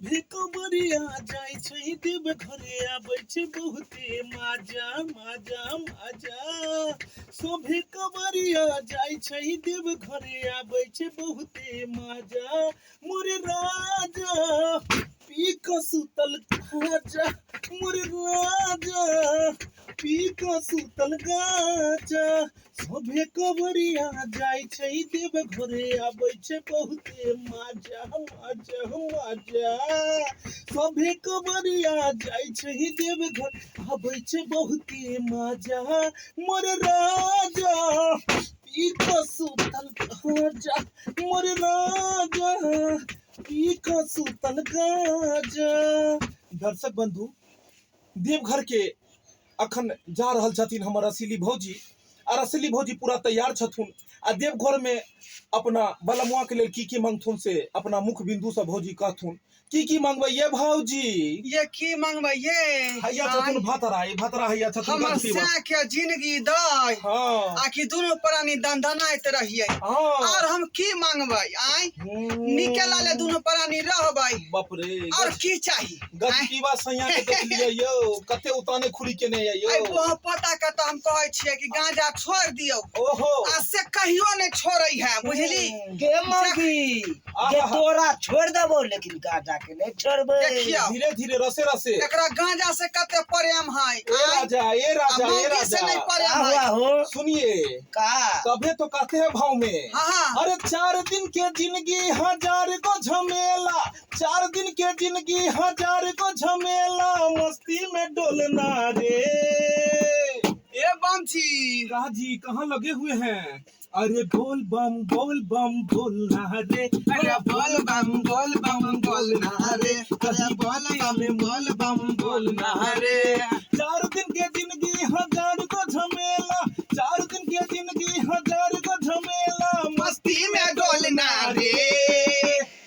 भी कबरिया जाय छै देव घरे आबै छै बहुते माजा माजा माजा। सोभे कबरिया जाय छै देव घरे आबै छै बहुते माजा। मोर राजा पी क सुतल खाजा, मोर राजा पी क सुतल गाजा। सोभे कबरिया जाय छै देव घरे आबै छै बहुते माजा माजा माजा। सोभे कबरिया जाय छै देव घर आबै छै बहुते माजा। मोर राजा पी क सुतल गाजा, मोर राजा पी क सुतल गाजा। दर्शक बंधु, देवघर के अखन जा रहल छथिन हमर रसीली भौजी, और रसीली भौजी पूरा तैयार छथुन आ देवघर में अपना बलमुआ के लिए की मांगथुन से अपना मुख बिंदु से भौजी कहथुन की मांगबै ये भौजी। ये की मांगबै ये हैया छथुन भतरा, ये भतरा हैया छथुन हमर गलतीवा। से के जिंदगी दय हां आखि दोनों प्राणी दंदनाइत रहिए हां और हम की मांगबै आई निकला ले दोनों प्राणी रहबै। बाप रे, और की चाहिए गलतीवा सैया के देख लियो यो कते उताने खुरी के ने यो। आई वो पता के त हम कहै छियै कि गांजा छोड़ दियो। ओहो आ से कहियो नहीं छोड़ै है बुझली के मौगी जे तोरा छोड़ देबो लेकिन गांजा के नहीं छोड़बे। देखियो धीरे धीरे रसे रसे एकरा गांजा से कते प्रेम है ए राजा ए राजा ए मौगी से नहीं राजा प्रेम हुआ है। हो सुनिए का तबे तो कहते हैं भाव में। हाँ। अरे 4 दिन के जिंदगी 1000 को झमेला, 4 दिन के जिंदगी 1000 को झमेला, मस्ती में डोलना रे। ए बमची कहा जी कहाँ लगे हुए हैं? अरे बोल बम बोलना रे, अरे बोल बम बोलना रे, अरे बोल बम बोलना रे। 4 दिन के जिंदगी 1000 को झमेला, 4 दिन के जिंदगी 1000 को झमेला, मस्ती में डोलना रे।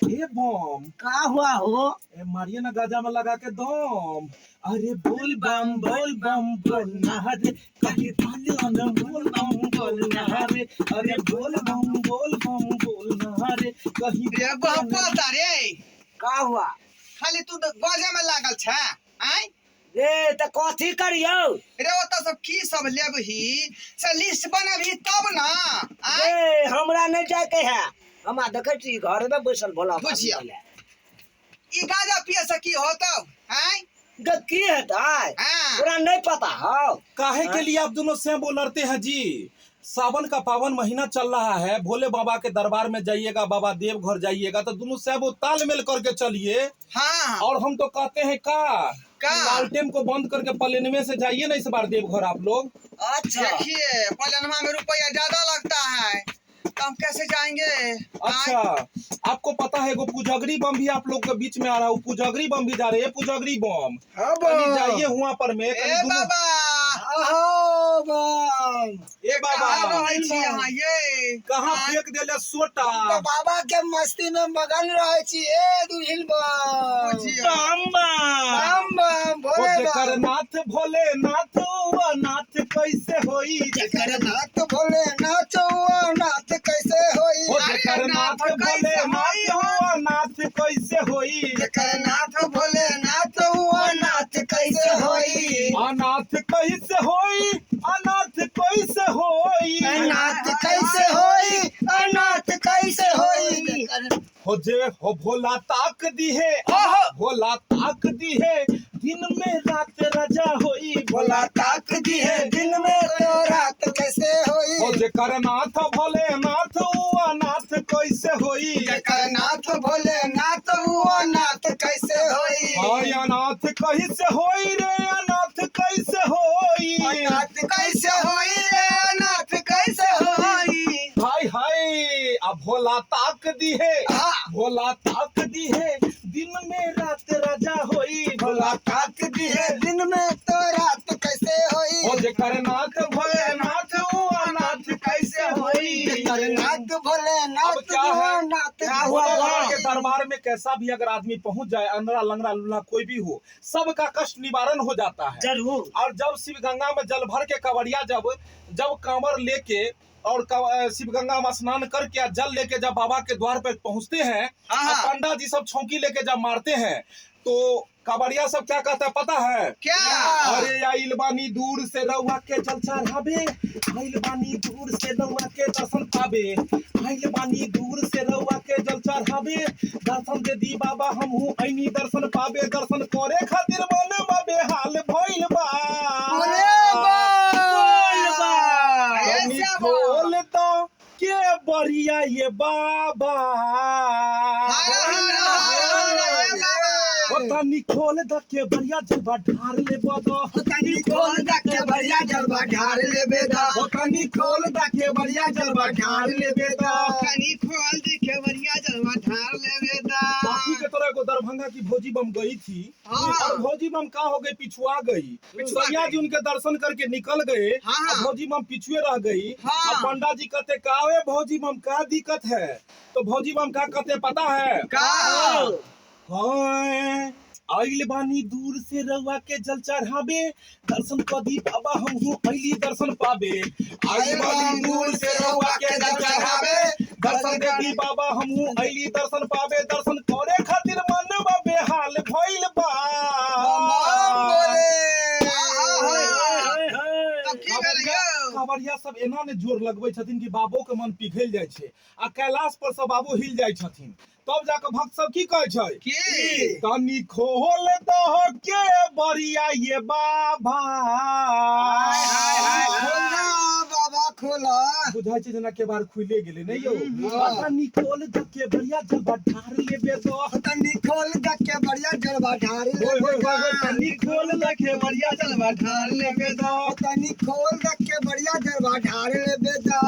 ए बम का हुआ हो? ए मारिए ना गाजा में लगा के दम। अरे बोल बम बोलना रे, कहीं पालिया न बोल बम बोलना रे। अरे बोल बम बोलना रे, कहीं रे पता रे का हुआ? खाली तू गजे में लागल छ आई रे त कथी करियो? रे ओत सब की सब लेबही से लिस्ट बनबही तब ना आई। रे हमरा नहीं जाए के है, हमरा देखे छी घर में बैसल भोला बुझिया ई गांजा पिए से की होतो आई की हेतै हां पूरा नहीं पता हो। काहे के लिए आप दोनों से वो लड़ते हैं जी? सावन का पावन महीना चल रहा है, भोले बाबा के दरबार में जाइएगा, बाबा देवघर जाइएगा तो दोनों से वो तालमेल करके चलिए। हां और हम तो कहते हैं का लालटेन को बंद करके प्लेनवे से जाइए ना इस बार देवघर आप लोग। अच्छा देखिए प्लेनमा में रुपया ज्यादा लगता है तो हम कैसे जाएंगे। अच्छा आपको पता है वो पुजगरी बम भी आप लोग के बीच में आ रहा है, वो पुजगरी बम भी जा रहे हैं, पुजगरी बम कहीं जाइए हुआ पर में ए बाबा हो बम ए बाबा रहै छी यहाँ ये कहाँ फेंक देले सोटा। तो बाबा के मस्ती में मगन रहे छी। ए दुहिल बम बुझिया बम बम ओ भोले जेकर बम नाथ भोले नाथ वो नाथ कैसे होई, जेकर नाथ भोले नाथ वो नाथ कैसे होई। ओ जेकर नाथ भोले नाथ वो नाथ कैसे होई, जेकर नाथ भोले नाथ वो नाथ कैसे होई। अनाथ कैसे होई, अनाथ कैसे होई, अनाथ कैसे होई, अनाथ कैसे होई। हो जे हो भोला ताक दी है, भोला ताक दी है, दिन में रात रजा होई, भोला ताक दी है दिन में तो रात कैसे होई। हो जेकर नाथ भोले नाथ वो अनाथ कैसे होई, जेकर नाथ भोले नाथ वो नाथ कैसे होई। हाय अनाथ कैसे होई रे, अनाथ कैसे होई, अनाथ कैसे होई रे, अनाथ कैसे होई। हाय हाय अब भोला ताक दी है, भोला ताक दी है, दिन में रात रजा होई, भोला ताक दी है दिन में तो रात कैसे होई। हो जेकर नाथ भोले नाथ वो अनाथ कैसे होई। जेकर नाथ भोले अब नाथ क्या है, वो नाथ भोले बाबा के दरबार में कैसा भी अगर आदमी पहुंच जाए, अंदरा लंगड़ा लूला कोई भी हो, सबका कष्ट निवारण हो जाता है जरूर। और जब शिव गंगा में जल भर के कवड़िया जब कांवर लेके और शिव गंगा में स्नान करके जल लेके जब बाबा के द्वार पे पहुंचते हैं, हाँ। और पंडा जी सब छौंकी लेके जब मारते हैं, तो कांवरिया सब क्या कहता है पता है? क्या? अरे आइल बानी दूर से रउआ के जल चढ़ावे, आइल बानी दूर से रउआ के दर्शन पावे, आइल बानी दूर से रउआ के जल चढ़ावे, दर्शन दे दी बाबा हमहू ऐनी दर्शन पावे, दर्शन करे खातिर मन बेहाल भइल बा। ऐसे खोल तो के बढ़िया ये बाबा, तनी खोल द के बढ़िया जलवा ढार ले बदो, तनी खोल द के बढ़िया जलवा ढार ले बेदा, तनी खोल द के बढ़िया जलवा ढार ले बेदा, तनी खोल द के बढ़िया जलवा ढार ले बेदा। बाकी के तरह को दरभंगा की भोजी बम गई थी, और भोजी बम का हो गई, पिछुआ गई। सैया जी उनके दर्शन करके निकल गए, और भोजी बम पिछुए रह गई। और पंडा जी कहते कावे भोजी बम का दिक्कत है, तो भोजी बम का कहते पता है? आइल बानी दूर से रउआ के जल चढ़ावे, दर्शन कदी बाबा हमहू अइली दर्शन पावे, आइल बानी दूर से रउआ के जल चढ़ावे, दर्शन कदी बाबा हमहू अइली दर्शन पावे, दर्शन करे खातिर मन बेहाल भइल बा। कांवरिया सब एना ने जोर लगबै छथिन कि बाबो के मन पिघल जाय छै, आ कैलाश पर से बाबू हिल जाय छथिन। तब जाके भक्त सब की कहै छै? तनी खोल दह के बढ़िया ये बाबा, बाबा खोला। बुझाय छै जेना के बार खुले गेले नहीं यौ। तनी खोल दह के बढ़िया जलवा ढार लेबे तो, तनी खोल द के बढ़िया जलवा ढार ले बेदा, तनी खोल दह के बढ़िया जलवा ढार लेबे तो, तनी खोल द के बढ़िया जलवा ढार ले बेदा।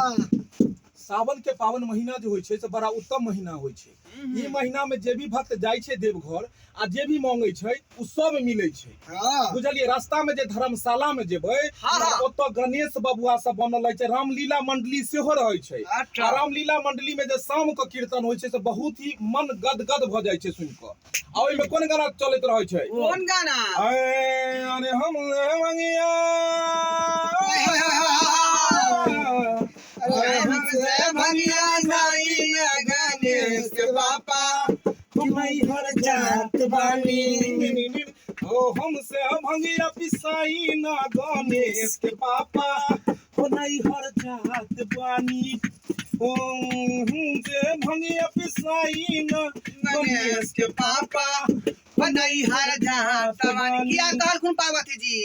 सावन के पावन महीना जो होय छै से बड़ा उत्तम महीना होय छै। ई महीना में जे भी भक्त जाय छै देवघर, आ जे भी मांगे छै उ सब मिलै छै। बुझलिए? रास्ता में जे धर्मशाला में जेबै, ओतो गणेश बबुआ सब बनल छै, रामलीला मंडली सेहो रहै छै। आ रामलीला मंडली में जे शाम के कीर्तन होय छै से बहुत ही मन गदगद भ जाय छै सुन के। आ ओय में कोन गाना चलैत रहै छै? कौन गाना? अरे हम मंगिया, भंगिया नाई में गणेश के बापा, तुम्हारी हर जात बानी, ओ हमसे भंगिया पिसाई ना गणेश के पापा, ओ नहीं हर जात बानी, ओ हमसे भंगिया पिसाई ना गणेश के पापा, बनई हर जात बानी। किया कहलखुन पार्वती जी?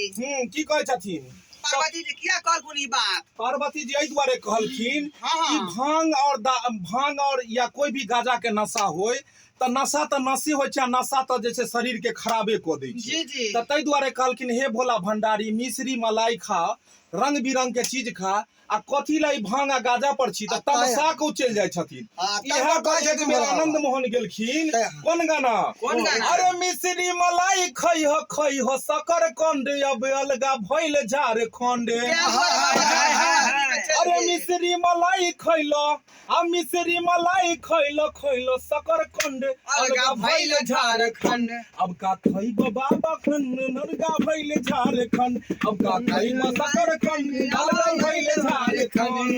की कहै छथिन पार्वती जी किया कहलखुन ई बात? पार्वती जी एहि दुआरे कहलखिन हाँ। कि भांग और या कोई भी गांजा के नशा होय तो नशा तो नशे होय छै, नशा तो जे छै शरीर के खराबे क दै छै। जी। तो तै दुआरे कहलखिन हे भोला भंडारी, मिश्री मलाई खा, रंग बिरंग के चीज खा, आ कथी लाई भांग आ गाजा पर छी त तमसा के चल जाय छथिन। इहा कहै छै कि मेरा आनंद मोहन गेलखिन कोन गाना? अरे मिश्री मलाई खइ हो सकर कंड, अब अलगा भइल झारखंड। अरे मिश्री मलाई खइलो, आ मिश्री मलाई खइलो सकर कंड, अलगा भइल झारखंड। अब का खइबो बाबा खंड, अलगा भइल झारखंड, अब का खइबो सकर कंड, अलगा भइल झारखंड।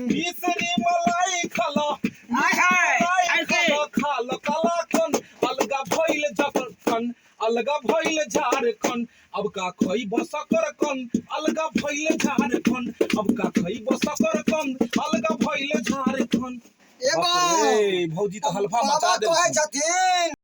मिश्री मलाई खालो, खालो कलाकंद, अलगा भइल झारखंड, अलगा भइल झारखंड। अब का खइबो सकरकंद, अलगा भइल झारखंड, अब का खइबो सकरकंद, अलगा भइल झारखंड। ए बा भौजी तो हल्फा मचा दे छथिन।